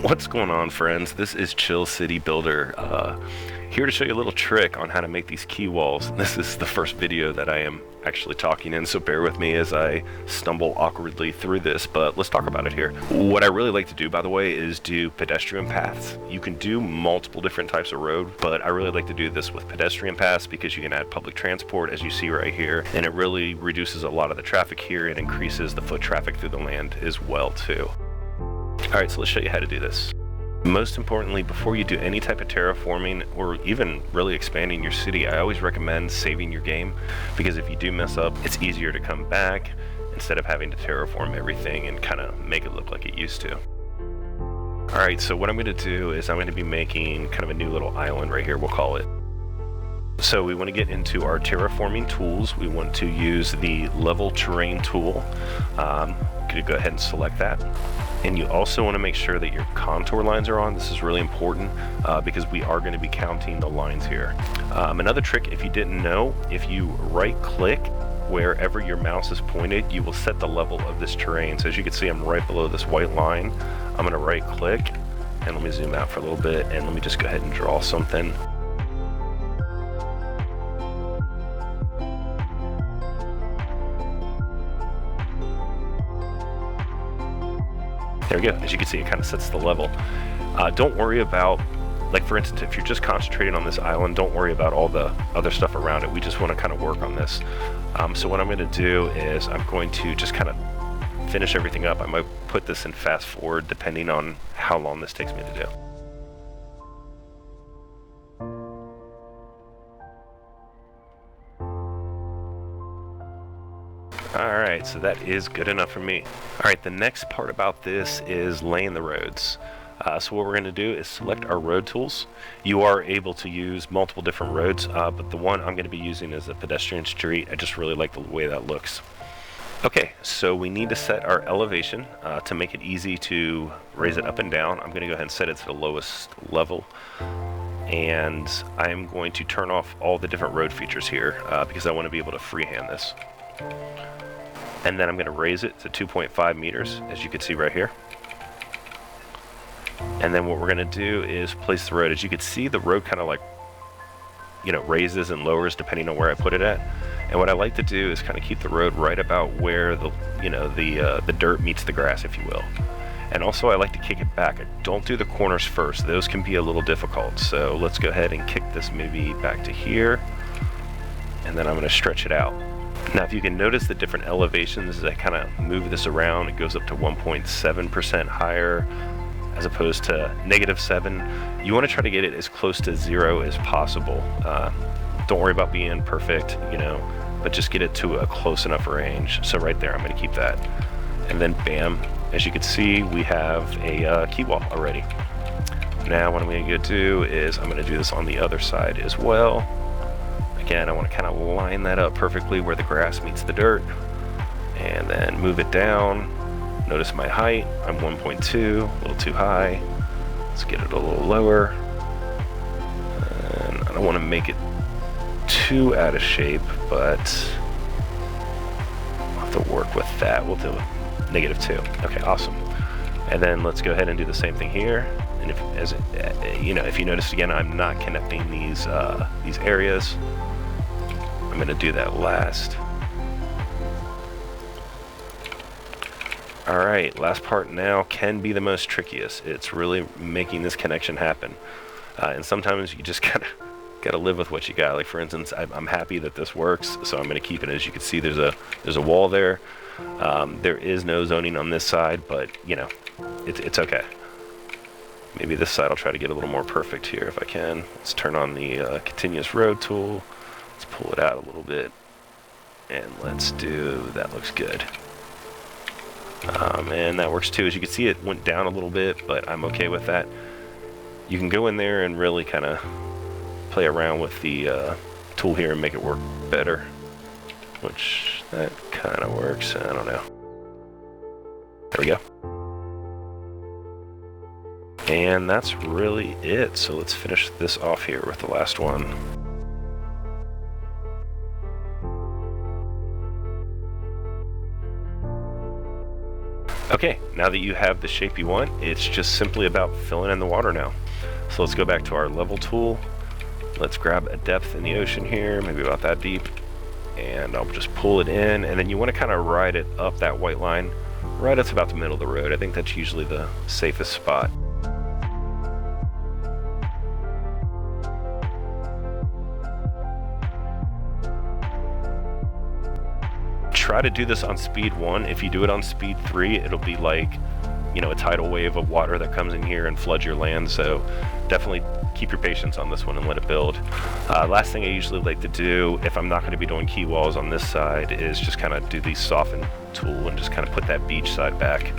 What's going on, friends? This is Chill City Builder, here to show you a little trick on how to make these key walls. This is the first video that I am actually talking in, so bear with me as I stumble awkwardly through this, but let's talk about it here. What I really like to do, by the way, is do pedestrian paths. You can do multiple different types of road, but I really like to do this with pedestrian paths because you can add public transport, as you see right here, and it really reduces a lot of the traffic here and increases the foot traffic through the land as well too. Alright, so let's show you how to do this. Most importantly, before you do any type of terraforming or even really expanding your city, I always recommend saving your game, because if you do mess up, it's easier to come back instead of having to terraform everything and kind of make it look like it used to. Alright, so what I'm going to do is I'm going to be making kind of a new little island right here, we'll call it. So we want to get into our terraforming tools. We want to use the level terrain tool. Could go ahead and select that. And you also want to make sure that your contour lines are on. This is really important because we are going to be counting the lines here. Another trick, if you didn't know, if you right click wherever your mouse is pointed, you will set the level of this terrain. So as you can see, I'm right below this white line. I'm going to right click, and let me zoom out for a little bit, and let me just go ahead and draw something. There we go. As you can see, it kind of sets the level. Don't worry about, like for instance, if you're just concentrating on this island, don't worry about all the other stuff around it. We just want to kind of work on this. So what I'm going to do is I'm going to just kind of finish everything up. I might put this in fast forward depending on how long this takes me to do. Alright, so that is good enough for me. Alright, the next part about this is laying the roads. So what we're going to do is select our road tools. You are able to use multiple different roads, but the one I'm going to be using is a pedestrian street. I just really like the way that looks. Okay, so we need to set our elevation to make it easy to raise it up and down. I'm going to go ahead and set it to the lowest level. And I'm going to turn off all the different road features here because I want to be able to freehand this. And then I'm going to raise it to 2.5 meters, as you can see right here. And then what we're going to do is place the road. As you can see, the road kind of like, raises and lowers depending on where I put it at. And what I like to do is kind of keep the road right about where the dirt meets the grass, if you will. And also I like to kick it back. I don't do the corners first. Those can be a little difficult. So let's go ahead and kick this maybe back to here. And then I'm going to stretch it out. Now, if you can notice the different elevations as I kind of move this around, it goes up to 1.7% higher as opposed to -7. You want to try to get it as close to 0 as possible. Don't worry about being perfect, but just get it to a close enough range. So right there, I'm going to keep that. And then bam, as you can see, we have a key wall already. Now what I'm going to do is I'm going to do this on the other side as well. Again, I want to kind of line that up perfectly where the grass meets the dirt, and then move it down. Notice my height, I'm 1.2, a little too high. Let's get it a little lower. And I don't want to make it too out of shape, but I'll have to work with that. We'll do -2. Okay, awesome. And then let's go ahead and do the same thing here. And if you notice again, I'm not connecting these areas. I'm going to do that last. Alright, last part now can be the most trickiest. It's really making this connection happen. And sometimes you just gotta live with what you got. Like for instance, I'm happy that this works, so I'm going to keep it. As you can see, there's a wall there. There is no zoning on this side, but it's okay. Maybe this side I'll try to get a little more perfect here if I can. Let's turn on the continuous road tool. Let's pull it out a little bit, and let's do, that looks good. And that works too. As you can see, it went down a little bit, but I'm okay with that. You can go in there and really kind of play around with the tool here and make it work better, which that kind of works. I don't know. There we go. And that's really it. So let's finish this off here with the last one. Okay, now that you have the shape you want, it's just simply about filling in the water now. So let's go back to our level tool. Let's grab a depth in the ocean here, maybe about that deep, and I'll just pull it in, and then you want to kind of ride it up that white line right up to about the middle of the road. I think that's usually the safest spot. Try to do this on speed 1. If you do it on speed 3, it'll be like, you know, a tidal wave of water that comes in here and floods your land. So definitely keep your patience on this one and let it build. Last thing I usually like to do if I'm not going to be doing key walls on this side is just kind of do the soften tool and just kind of put that beach side back.